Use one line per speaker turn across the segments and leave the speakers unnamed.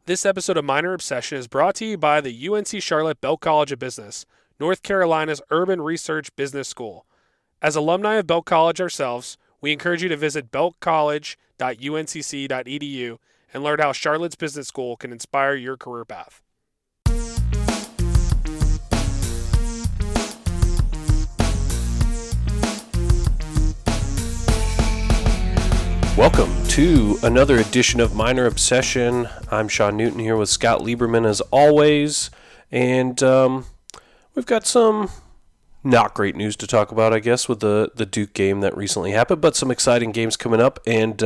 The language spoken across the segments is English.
This episode of Minor Obsession is brought to you by the UNC Charlotte Bell College of Business, North Carolina's urban research business school. As alumni of Bell College ourselves, we encourage you to visit belcollege.uncc.edu and learn how Charlotte's Business School can inspire your career path. Welcome to another edition of Minor Obsession. I'm Sean Newton here with Scott Lieberman as always, and we've got some not great news to talk about, I guess, with the Duke game that recently happened, but some exciting games coming up. And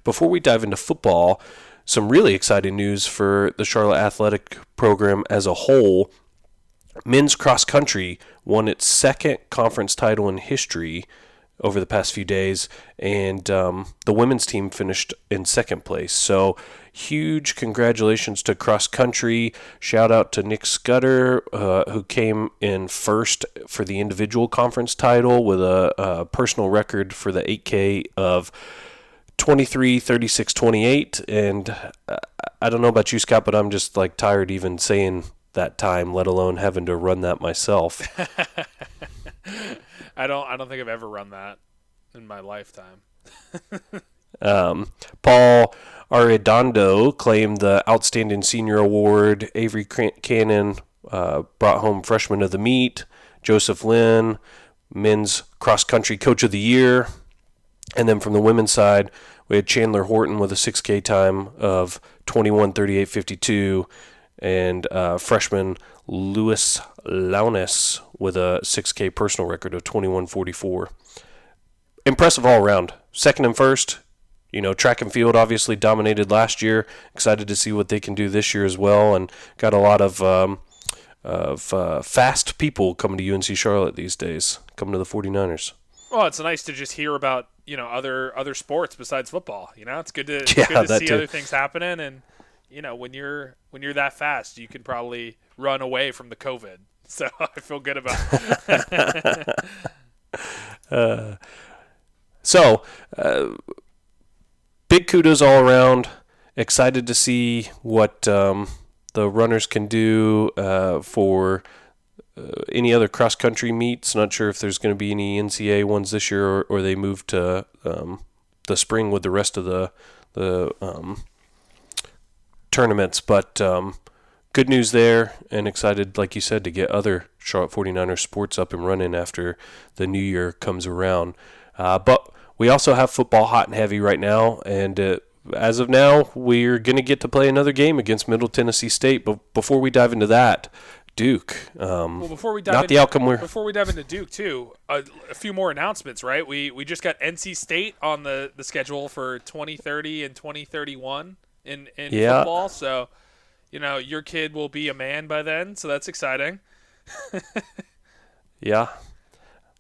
before we dive into football, some really exciting news for the Charlotte Athletic program as a whole. Men's cross country won its second conference title in history over the past few days, and the women's team finished in second place. So huge congratulations to cross country. Shout out to Nick Scudder, who came in first for the individual conference title with a personal record for the 8K of 23:36:28. And I don't know about you, Scott, but I'm just like tired even saying that time, let alone having to run that myself.
I don't think I've ever run that in my lifetime.
Paul Arredondo claimed the Outstanding Senior Award. Avery Cannon brought home Freshman of the Meet. Joseph Lynn, Men's Cross Country Coach of the Year. And then from the women's side, we had Chandler Horton with a 6K time of 21:38:52. And freshman Louis Launis with a 6K personal record of 21:44. Impressive all around. Second and first. You know, track and field obviously dominated last year. Excited to see what they can do this year as well. And got a lot of fast people coming to UNC Charlotte these days, coming to the 49ers.
Well, it's nice to just hear about, other sports besides football. It's good to see other things happening. And when you're that fast, you can probably run away from the COVID. So I feel good about it.
Big kudos all around. Excited to see what the runners can do for any other cross-country meets. Not sure if there's going to be any NCAA ones this year or they move to the spring with the rest of the tournaments, but good news there, and excited, like you said, to get other Charlotte 49ers sports up and running after the new year comes around. But we also have football hot and heavy right now, and as of now, we're going to get to play another game against Middle Tennessee State. But before we dive into that, Duke.
Before we dive into Duke too, a few more announcements, right? We just got NC State on the schedule for 2030 and 2031 in football. So, your kid will be a man by then. So that's exciting.
Yeah.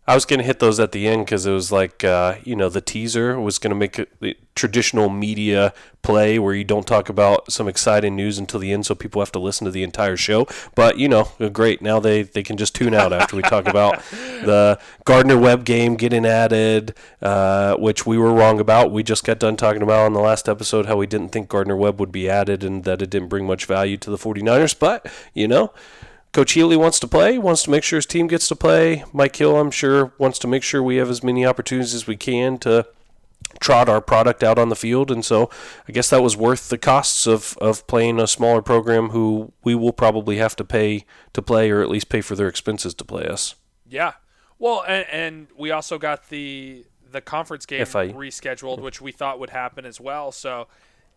I was going to hit those at the end because it was like, the teaser was going to make the traditional media play where you don't talk about some exciting news until the end so people have to listen to the entire show. But, great. Now they can just tune out after we talk about the Gardner-Webb game getting added, which we were wrong about. We just got done talking about on the last episode how we didn't think Gardner-Webb would be added and that it didn't bring much value to the 49ers. But, Coach Healy wants to make sure his team gets to play. Mike Hill, I'm sure, wants to make sure we have as many opportunities as we can to trot our product out on the field. And so I guess that was worth the costs of playing a smaller program who we will probably have to pay to play, or at least pay for their expenses to play us.
Yeah. Well, and we also got the conference game rescheduled, which we thought would happen as well. So,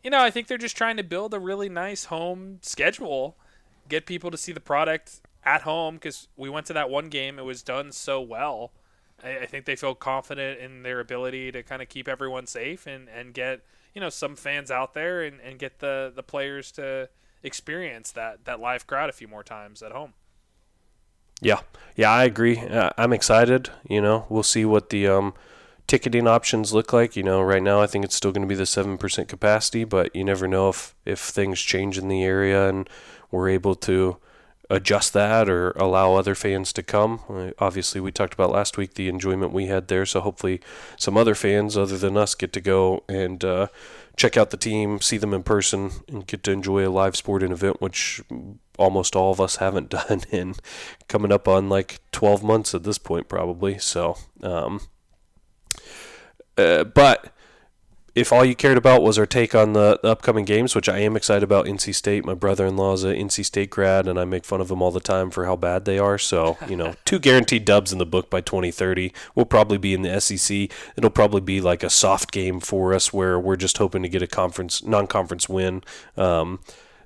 I think they're just trying to build a really nice home schedule, get people to see the product at home, because we went to that one game. It was done so well. I think they feel confident in their ability to kind of keep everyone safe and get, some fans out there and get the players to experience that live crowd a few more times at home.
Yeah, I agree. I'm excited. We'll see what the ticketing options look like. Right now I think it's still going to be the 7% capacity, but you never know if things change in the area and we're able to adjust that or allow other fans to come. Obviously, we talked about last week the enjoyment we had there, so hopefully some other fans other than us get to go and check out the team, see them in person, and get to enjoy a live sporting event, which almost all of us haven't done in coming up on like 12 months at this point probably. So, but if all you cared about was our take on the upcoming games, which I am excited about, NC State. My brother-in-law is an NC State grad, and I make fun of him all the time for how bad they are. So, 2 guaranteed dubs in the book by 2030. We'll probably be in the SEC. It'll probably be like a soft game for us where we're just hoping to get a non-conference win.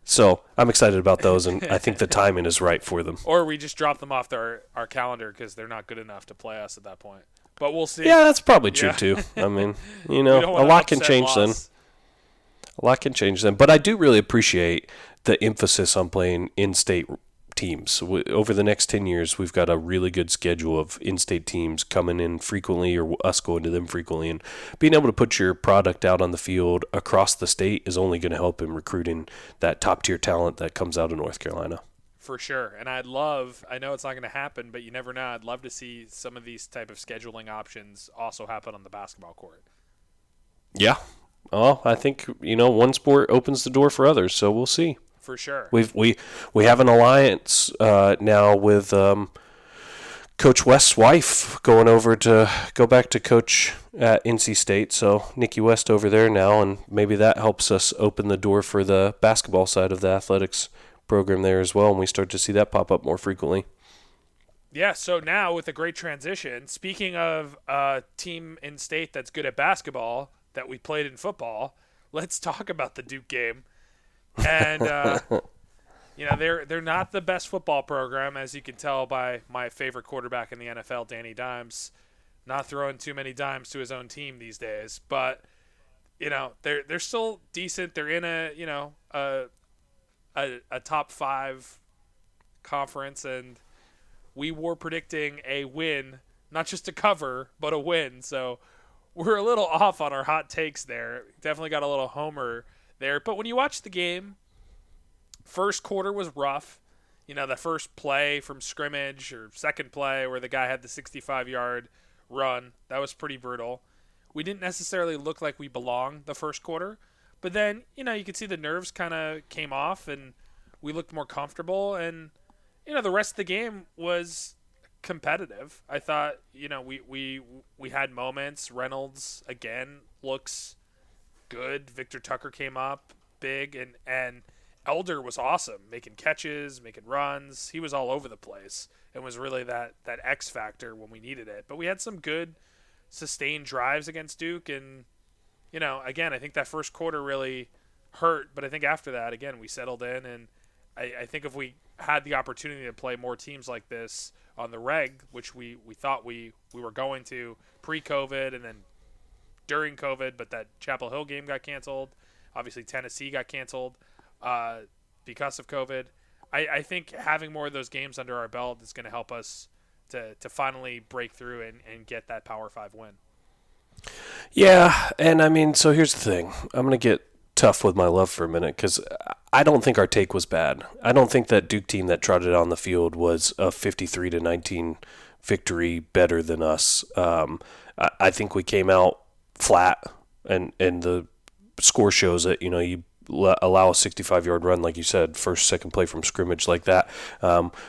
So I'm excited about those, and I think the timing is right for them.
Or we just drop them off our calendar because they're not good enough to play us at that point. But we'll see.
Yeah, that's probably true too. I mean, a lot can change then. A lot can change then. But I do really appreciate the emphasis on playing in-state teams. Over the next 10 years, we've got a really good schedule of in-state teams coming in frequently or us going to them frequently. And being able to put your product out on the field across the state is only going to help in recruiting that top-tier talent that comes out of North Carolina.
For sure. And I know it's not going to happen, but you never know. I'd love to see some of these type of scheduling options also happen on the basketball court.
Yeah. Well, I think, one sport opens the door for others, so we'll see.
For sure.
We have an alliance now with Coach West's wife going over to go back to coach at NC State. So Nikki West over there now, and maybe that helps us open the door for the basketball side of the athletics program there as well, and we start to see that pop up more frequently.
Yeah, so now with a great transition, speaking of a team in state that's good at basketball that we played in football, let's talk about the Duke game. And they're not the best football program, as you can tell by my favorite quarterback in the NFL, Danny Dimes, not throwing too many dimes to his own team these days. But they're still decent. They're in a top 5 conference, and we were predicting a win, not just a cover, but a win. So we're a little off on our hot takes there. Definitely got a little homer there. But when you watch the game, first quarter was rough. The first play from scrimmage or second play where the guy had the 65-yard run, that was pretty brutal. We didn't necessarily look like we belonged the first quarter. But then, you could see the nerves kind of came off and we looked more comfortable. And, the rest of the game was competitive. I thought, we had moments. Reynolds, again, looks good. Victor Tucker came up big. And Elder was awesome, making catches, making runs. He was all over the place and was really that X factor when we needed it. But we had some good sustained drives against Duke, and again, I think that first quarter really hurt, but I think after that, again, we settled in, and I think if we had the opportunity to play more teams like this on the reg, which we thought we were going to pre-COVID and then during COVID, but that Chapel Hill game got canceled. Obviously, Tennessee got canceled because of COVID. I think having more of those games under our belt is going to help us to finally break through and get that Power 5 win.
Yeah, and I mean, so here's the thing. I'm going to get tough with my love for a minute because I don't think our take was bad. I don't think that Duke team that trotted on the field was a 53-19 victory better than us. I think we came out flat, and the score shows it. You allow a 65-yard run, like you said, first, second play from scrimmage like that.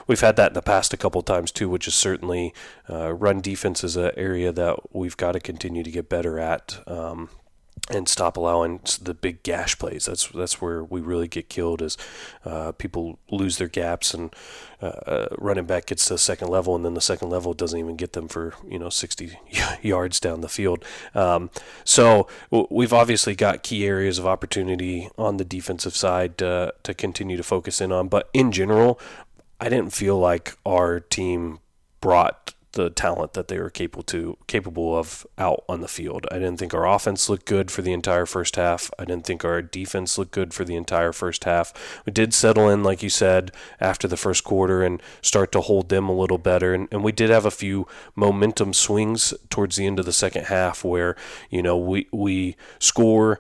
We've had that in the past a couple times too, which is certainly run defense is an area that we've got to continue to get better at. And stop allowing the big gash plays. That's where we really get killed is people lose their gaps and running back gets to the second level, and then the second level doesn't even get them for 60 yards down the field. So we've obviously got key areas of opportunity on the defensive side to continue to focus in on. But in general, I didn't feel like our team brought the talent that they were capable of out on the field. I didn't think our offense looked good for the entire first half. I didn't think our defense looked good for the entire first half. We did settle in, like you said, after the first quarter and start to hold them a little better. And we did have a few momentum swings towards the end of the second half where, we score,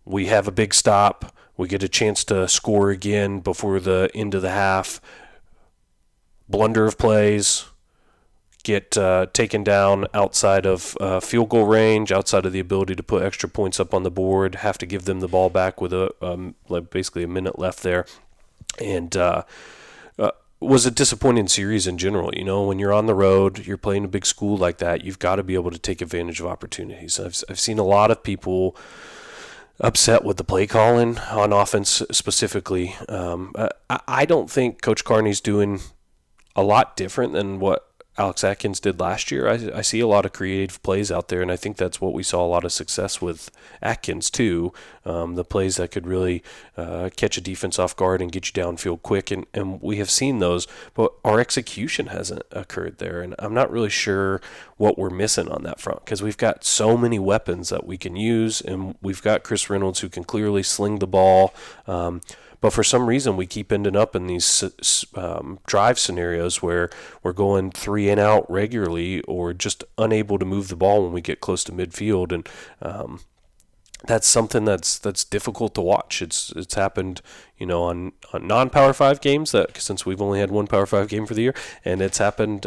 we have a big stop, we get a chance to score again before the end of the half. blunder of plays, get taken down outside of field goal range, outside of the ability to put extra points up on the board, have to give them the ball back with basically a minute left there. And was a disappointing series in general. When you're on the road, you're playing a big school like that, you've got to be able to take advantage of opportunities. I've seen a lot of people upset with the play calling on offense specifically. I don't think Coach Carney's doing a lot different than what Alex Atkins did last year. I see a lot of creative plays out there, and I think that's what we saw a lot of success with Atkins too. The plays that could really catch a defense off guard and get you downfield quick, and we have seen those, but our execution hasn't occurred there, and I'm not really sure what we're missing on that front, because we've got so many weapons that we can use, and we've got Chris Reynolds who can clearly sling the ball. But for some reason, we keep ending up in these drive scenarios where we're going 3 and out regularly, or just unable to move the ball when we get close to midfield, and that's something that's difficult to watch. It's happened, on non-Power 5 games, since we've only had one Power 5 game for the year, and it's happened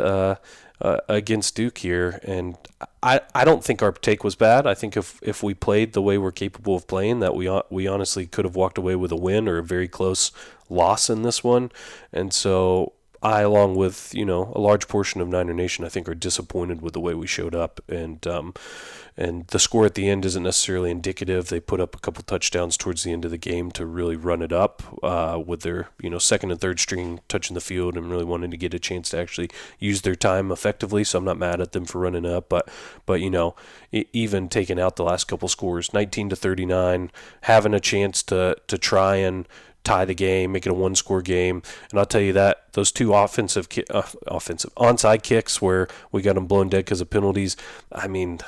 against Duke here, and I don't think our take was bad. I think if we played the way we're capable of playing, that we honestly could have walked away with a win or a very close loss in this one. And so I, along with a large portion of Niner Nation, I think are disappointed with the way we showed up, and the score at the end isn't necessarily indicative. They put up a couple touchdowns towards the end of the game to really run it up with their second and third string touching the field and really wanting to get a chance to actually use their time effectively. So I'm not mad at them for running up, but even taking out the last couple scores, 19-39, having a chance to try and tie the game, make it a one-score game. And I'll tell you that those two offensive onside kicks where we got them blown dead because of penalties, I mean,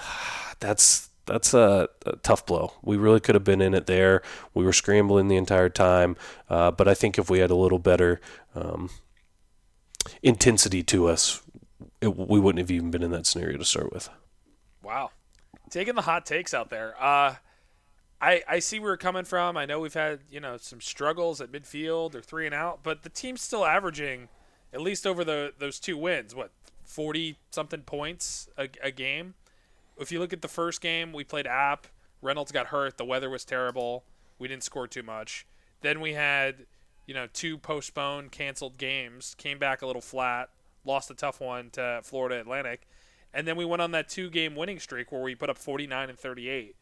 that's a tough blow. We really could have been in it there. We were scrambling the entire time, but I think if we had a little better intensity to us, we wouldn't have even been in that scenario to start with.
Wow. Taking the hot takes out there. I see where you're coming from. I know we've had, some struggles at midfield or 3 and out, but the team's still averaging, at least over those 2 wins, 40-something points a game. If you look at the first game, we played App. Reynolds got hurt. The weather was terrible. We didn't score too much. Then we had, 2 postponed, canceled games. Came back a little flat. Lost a tough one to Florida Atlantic. And then we went on that 2-game winning streak where we put up 49 and 38.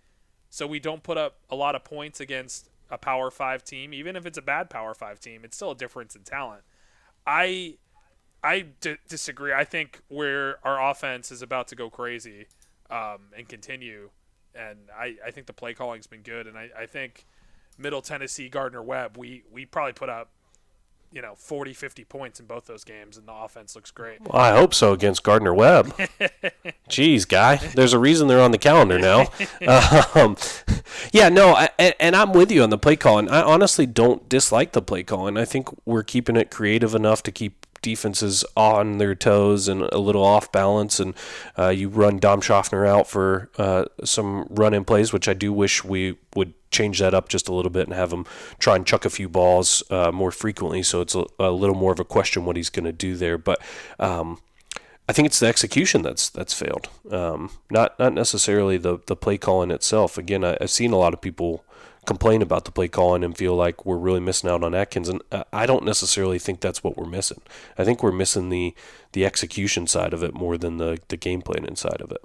So we don't put up a lot of points against a Power 5 team. Even if it's a bad Power 5 team, it's still a difference in talent. I disagree. I think where our offense is about to go crazy and continue, and I think the play calling's been good, and I think Middle Tennessee, Gardner-Webb, we probably put up 40, 50 points in both those games, and the offense looks great.
Well, I hope so against Gardner-Webb. Jeez, guy. There's a reason they're on the calendar now. And I'm with you on the play calling. I honestly don't dislike the play calling. I think we're keeping it creative enough to keep defenses on their toes and a little off balance, and you run Dom Schaffner out for some run-in plays, which I do wish we would change that up just a little bit and have him try and chuck a few balls more frequently, so it's a little more of a question what he's going to do there. But I think it's the execution that's failed, not necessarily the play calling itself. Again, I've seen a lot of people complain about the play calling and feel like we're really missing out on Atkins, and I don't necessarily think that's what we're missing. I think we're missing the execution side of it more than the game planning side of it.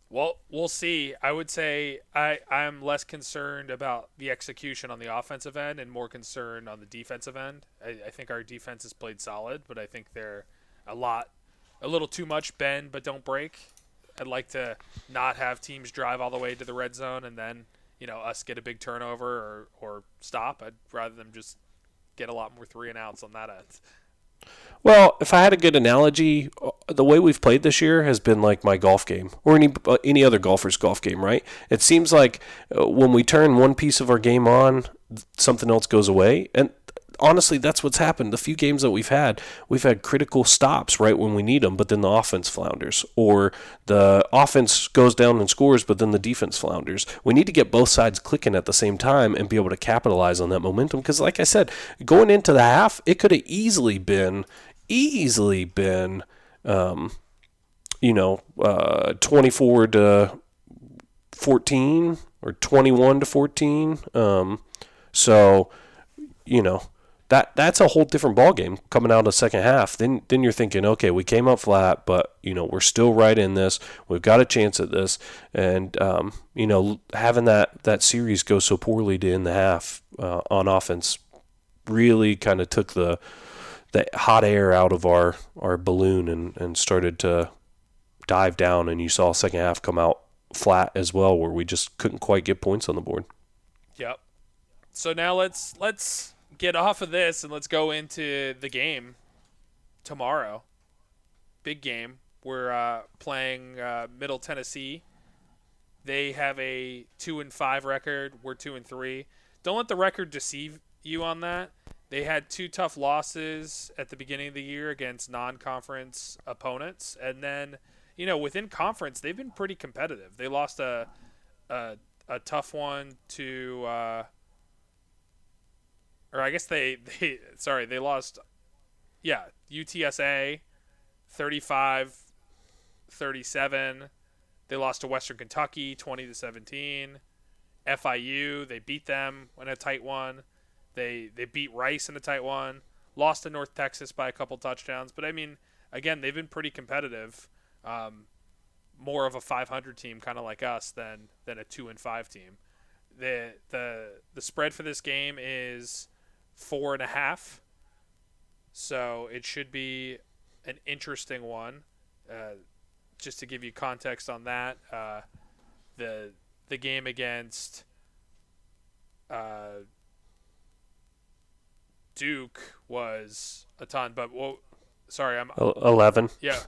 Well, we'll see. I would say I'm less concerned about the execution on the offensive end and more concerned on the defensive end. I think our defense has played solid, but I think they're a little too much bend but don't break. I'd like to not have teams drive all the way to the red zone and then, us get a big turnover or stop. I'd rather them just get a lot more 3 and outs on that end.
Well, if I had a good analogy, the way we've played this year has been like my golf game or any other golfer's golf game, right? It seems like when we turn one piece of our game on, something else goes away. And honestly, that's what's happened. The few games that we've had critical stops right when we need them, but then the offense flounders, or the offense goes down and scores, but then the defense flounders. We need to get both sides clicking at the same time and be able to capitalize on that momentum. Because, like I said, going into the half, it could have easily been, 24 to 14 or 21 to 14. So, that's a whole different ballgame coming out of the second half. Then you're thinking, okay, we came up flat, but we're still right in this. We've got a chance at this, and having that series go so poorly to end the half on offense really kind of took the hot air out of our balloon and started to dive down. And you saw second half come out flat as well, where we just couldn't quite get points on the board.
Yep. So now let's get off of this and let's go into the game tomorrow. Big game. We're playing Middle Tennessee. They have a 2-5 record. We're 2-3. Don't let the record deceive you on that. They had 2 tough losses at the beginning of the year against non-conference opponents, and then within conference they've been pretty competitive. They lost a tough one to, or I guess they lost, UTSA 35-37. They lost to Western Kentucky 20-17. FIU, they beat them in a tight one. They beat Rice in a tight one. Lost to North Texas by a couple touchdowns. But, I mean, again, they've been pretty competitive. More of a 500 team, kind of like us, than a 2-5 team. The spread for this game is 4.5. So it should be an interesting one. Just to give you context on that, the game against Duke was a ton, but sorry, I'm
11.
Yeah,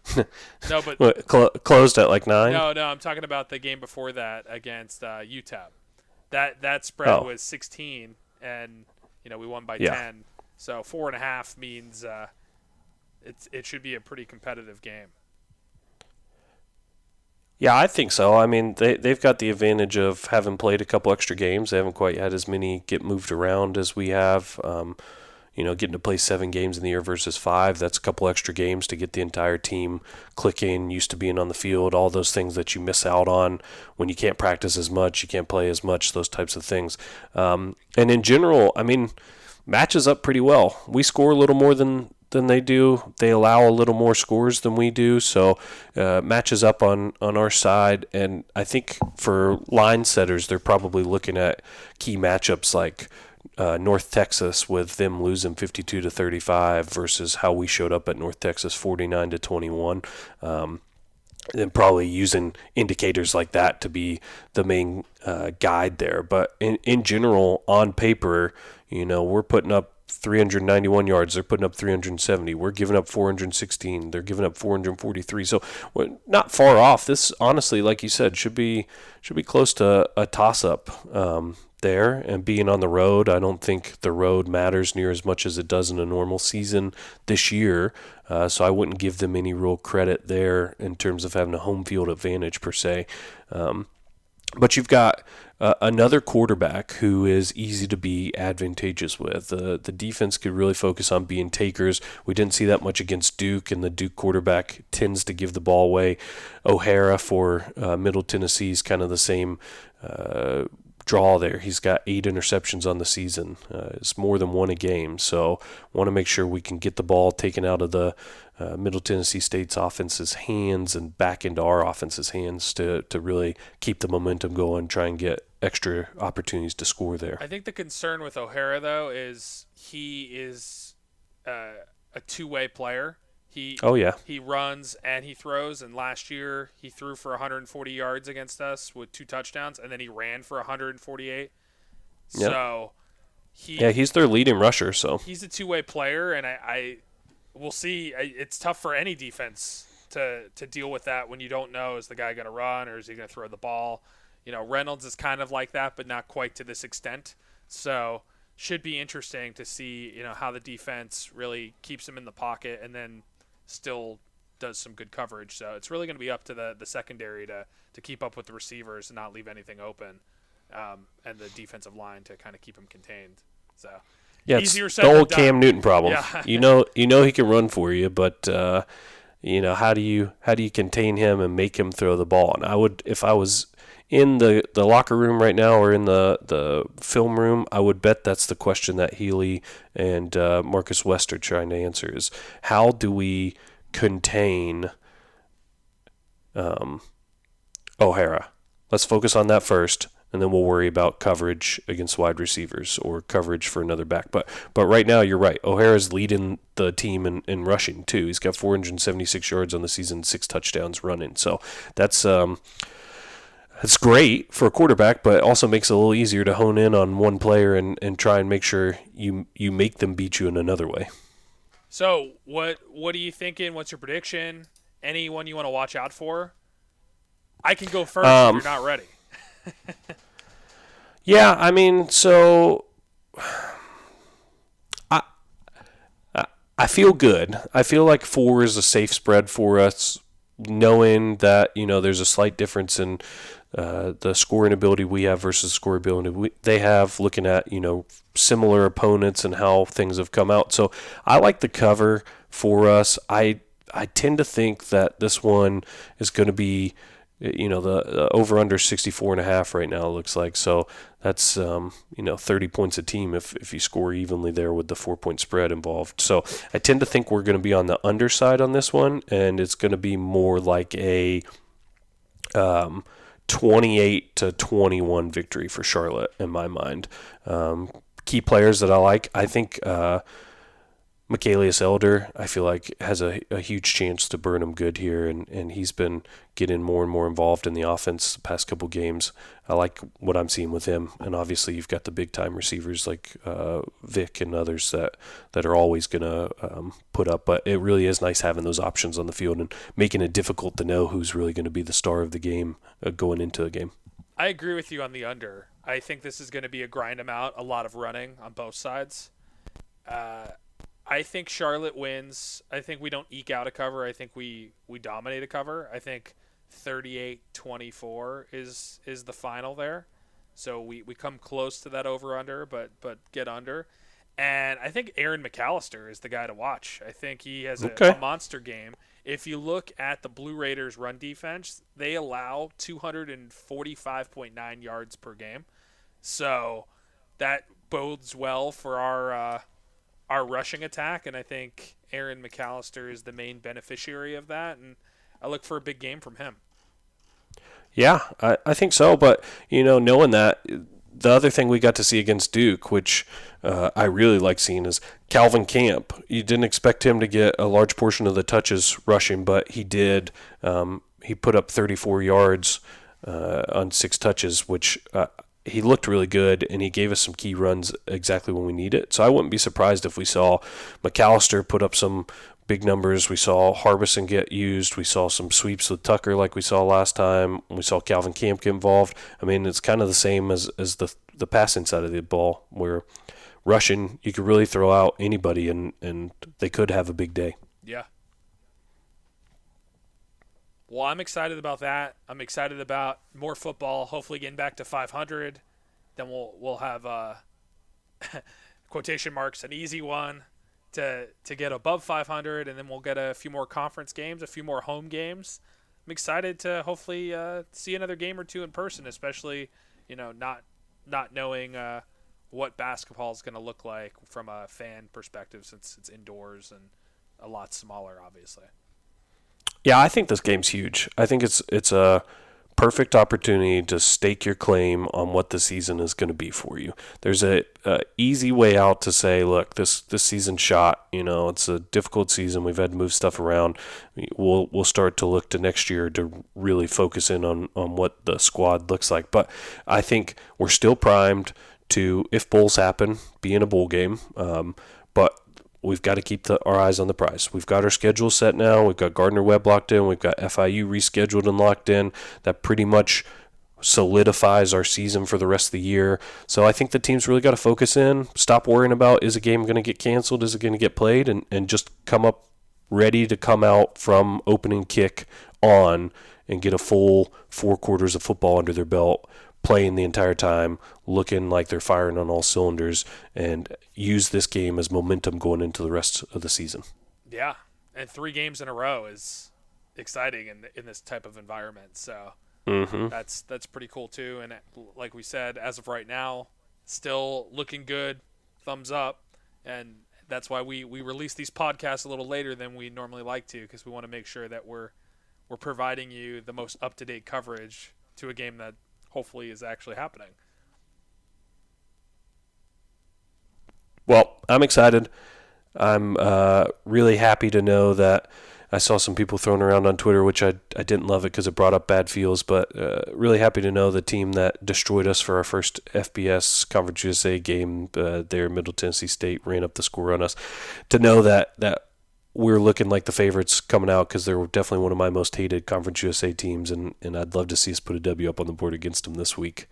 no, but
closed at like 9.
No, I'm talking about the game before that against UTEP. That spread was 16, and we won by 10. So 4.5 means it should be a pretty competitive game.
Yeah, I think so. I mean, they've got the advantage of having played a couple extra games. They haven't quite had as many get moved around as we have. Getting to play 7 games in the year versus 5, that's a couple extra games to get the entire team clicking, used to being on the field, all those things that you miss out on when you can't practice as much, you can't play as much, those types of things. And in general, I mean, matches up pretty well. We score a little more than they do. They allow a little more scores than we do, so matches up on our side. And I think for line setters, they're probably looking at key matchups like North Texas, with them losing 52-35 versus how we showed up at North Texas 49-21. And probably using indicators like that to be the main guide there. But in general, on paper, we're putting up 391 yards. They're putting up 370. We're giving up 416. They're giving up 443. So we're not far off. This, honestly, like you said, should be close to a toss-up there. And being on the road, I don't think the road matters near as much as it does in a normal season this year. So I wouldn't give them any real credit there in terms of having a home field advantage per se. But you've got another quarterback who is easy to be advantageous with. The defense could really focus on being takers. We didn't see that much against Duke, and the Duke quarterback tends to give the ball away. O'Hara for Middle Tennessee is kind of the same draw there. He's got 8 interceptions on the season. It's more than 1 a game. So want to make sure we can get the ball taken out of the Middle Tennessee State's offense's hands and back into our offense's hands to really keep the momentum going, try and get extra opportunities to score there.
I think the concern with O'Hara, though, is he is a two-way player. He runs and he throws, and last year he threw for 140 yards against us with 2 touchdowns, and then he ran for 148. Yep. So
he's their leading rusher. So
he's a two-way player, and I we'll see. It's tough for any defense to deal with that when you don't know, is the guy going to run or is he going to throw the ball? Reynolds is kind of like that, but not quite to this extent. So should be interesting to see, how the defense really keeps him in the pocket and then still does some good coverage. So it's really going to be up to the secondary to keep up with the receivers and not leave anything open, and the defensive line to kind of keep him contained. So
yeah,
easier
it's
said
the
than
old
done.
Cam Newton problem.
Yeah.
you know he can run for you, but how do you contain him and make him throw the ball? And I would, if I was in the locker room right now or in the film room, I would bet that's the question that Healy and Marcus West are trying to answer: is how do we contain O'Hara? Let's focus on that first, and then we'll worry about coverage against wide receivers or coverage for another back. But right now, you're right. O'Hara's leading the team in rushing, too. He's got 476 yards on the season, 6 touchdowns running. So that's great for a quarterback, but it also makes it a little easier to hone in on one player and try and make sure you make them beat you in another way.
So what are you thinking? What's your prediction? Anyone you want to watch out for? I can go first if you're not ready.
Yeah, I mean, so I feel good. I feel like 4 is a safe spread for us, knowing that there's a slight difference in the scoring ability we have versus scoring ability they have. Looking at similar opponents and how things have come out, so I like the cover for us. I tend to think that this one is going to be. The over-under 64.5 right now, it looks like. So that's, 30 points a team if you score evenly there with the 4-point spread involved. So I tend to think we're going to be on the underside on this one, and it's going to be more like a 28-21 victory for Charlotte in my mind. Key players that I like, I think Michaelius Elder, I feel like, has a huge chance to burn him good here, and he's been getting more and more involved in the offense the past couple games. I like what I'm seeing with him, and obviously you've got the big-time receivers like Vic and others that are always going to put up, but it really is nice having those options on the field and making it difficult to know who's really going to be the star of the game going into a game.
I agree with you on the under. I think this is going to be a grind 'em out, a lot of running on both sides. I think Charlotte wins. I think we don't eke out a cover. I think we dominate a cover. I think 38-24 is the final there. So we come close to that over-under, but get under. And I think Aaron McAllister is the guy to watch. I think he has a monster game. If you look at the Blue Raiders' run defense, they allow 245.9 yards per game. So that bodes well for our rushing attack, and I think Aaron McAllister is the main beneficiary of that, and I look for a big game from him.
Yeah, I think so, but, knowing that, the other thing we got to see against Duke, which I really like seeing, is Calvin Camp. You didn't expect him to get a large portion of the touches rushing, but he did. He put up 34 yards on 6 touches, which he looked really good, and he gave us some key runs exactly when we need it. So I wouldn't be surprised if we saw McAllister put up some big numbers. We saw Harbison get used. We saw some sweeps with Tucker like we saw last time. We saw Calvin Camp get involved. I mean, it's kind of the same as the passing side of the ball, where rushing, you could really throw out anybody, and they could have a big day.
Yeah. Well, I'm excited about that. I'm excited about more football, hopefully getting back to 500. Then we'll have quotation marks, an easy one to get above 500, and then we'll get a few more conference games, a few more home games. I'm excited to hopefully see another game or two in person, especially not knowing what basketball is going to look like from a fan perspective, since it's indoors and a lot smaller, obviously.
Yeah, I think this game's huge. I think it's a perfect opportunity to stake your claim on what the season is going to be for you. There's a easy way out to say, look, this season's shot. It's a difficult season. We've had to move stuff around. We'll start to look to next year to really focus in on what the squad looks like. But I think we're still primed to, if bowls happen, be in a bowl game. But we've got to keep our eyes on the prize. We've got our schedule set now. We've got Gardner-Webb locked in. We've got FIU rescheduled and locked in. That pretty much solidifies our season for the rest of the year. So I think the team's really got to focus in, stop worrying about is a game going to get canceled, is it going to get played, and just come up ready to come out from opening kick on and get a full 4 quarters of football under their belt, playing the entire time, looking like they're firing on all cylinders, and use this game as momentum going into the rest of the season.
Yeah, and 3 games in a row is exciting in this type of environment. So that's pretty cool too. And like we said, as of right now, still looking good, thumbs up. And that's why we release these podcasts a little later than we normally like to, because we want to make sure that we're providing you the most up-to-date coverage to a game that hopefully is actually happening.
Well, I'm excited. I'm really happy to know that I saw some people throwing around on Twitter, which I didn't love it because it brought up bad feels, but really happy to know the team that destroyed us for our first FBS Conference USA game there, Middle Tennessee State, ran up the score on us, to know that we're looking like the favorites coming out, because they're definitely one of my most hated Conference USA teams, and I'd love to see us put a W up on the board against them this week.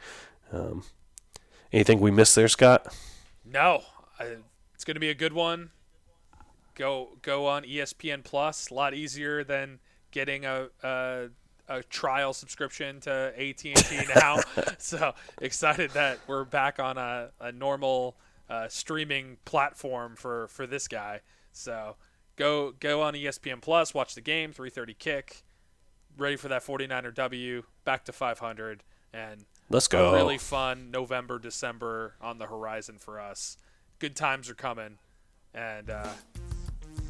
Anything we missed there, Scott?
No. It's going to be a good one. Go on ESPN Plus. A lot easier than getting a trial subscription to AT&T now. So excited that we're back on a normal streaming platform for this guy. So go on ESPN Plus, watch the game, 3:30 kick. Ready for that 49er W, back to 500, and
let's go.
A really fun November, December on the horizon for us. Good times are coming, and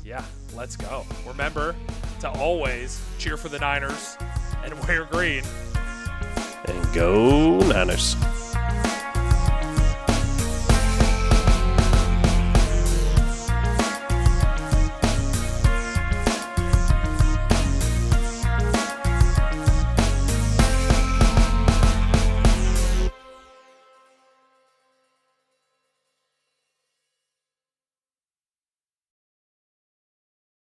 yeah, let's go. Remember to always cheer for the Niners and wear green.
And go Niners.